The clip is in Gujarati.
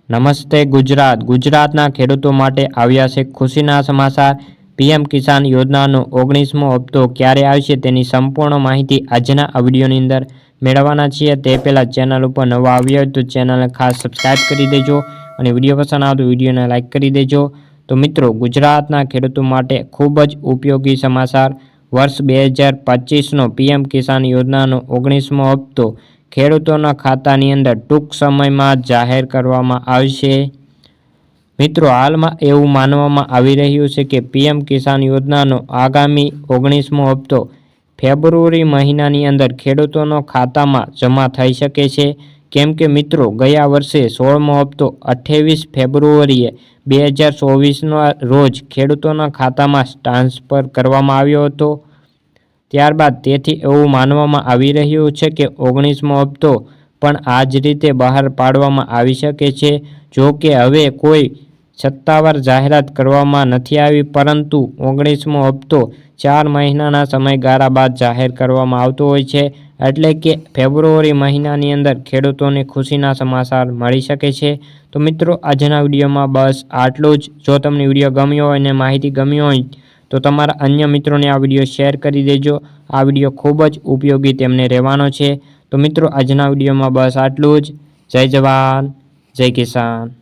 નમસ્તે ગુજરાત. ગુજરાતના ખેડૂતો માટે આવ્યા છે ખુશીના સમાચાર. પીએમ કિસાન યોજનાનો 19મો હપ્તો ક્યારે આવશે તેની સંપૂર્ણ માહિતી આજના આ વિડીયોની અંદર મેળવવાના છીએ. તે પહેલાં ચેનલ ઉપર નવા આવ્યા હોય તો ચેનલને ખાસ સબસ્ક્રાઈબ કરી દેજો અને વિડીયો પસંદ આવે તો વિડીયોને લાઇક કરી દેજો. તો મિત્રો, ગુજરાતના ખેડૂતો માટે ખૂબ જ ઉપયોગી સમાચાર. વર્ષ 2025નો પીએમ કિસાન યોજનાનો 19મો હપ્તો ખેડૂતોના ખાતાની અંદર ટૂંક સમયમાં જાહેર કરવામાં આવશે. મિત્રો, હાલમાં એવું માનવામાં આવી રહ્યું છે કે પીએમ કિસાન યોજનાનો આગામી 19મો હપ્તો ફેબ્રુઆરી મહિનાની અંદર ખેડૂતોના ખાતામાં જમા થઈ શકે છે. કેમ કે મિત્રો, ગયા વર્ષે 16મો હપ્તો 28 ફેબ્રુઆરીએ 2024ના રોજ ખેડૂતોના ખાતામાં ટ્રાન્સફર કરવામાં આવ્યો હતો. ત્યારબાદ તેથી એવું માનવામાં આવી રહ્યું છે કે 19મો હપ્તો પણ આ જ રીતે બહાર પાડવામાં આવી શકે છે. જો કે હવે કોઈ સત્તાવાર જાહેરાત કરવામાં નથી આવી, પરંતુ 19મો હપ્તો 4 મહિનાના સમયગાળા બાદ જાહેર કરવામાં આવતો હોય છે. એટલે કે ફેબ્રુઆરી મહિનાની અંદર ખેડૂતોને ખુશીના સમાચાર મળી શકે છે. તો મિત્રો, આજના વિડીયોમાં બસ આટલું જ. જો તમને વિડીયો ગમ્યો હોય અને માહિતી ગમી હોય તો તમારા અન્ય મિત્રોને આ વિડીયો શેર કરી દેજો. આ વિડીયો ખૂબ જ ઉપયોગી તેમને રહેવાનો છે. તો મિત્રો, આજના વિડીયોમાં બસ આટલું જ. જય જવાન, જય કિસાન.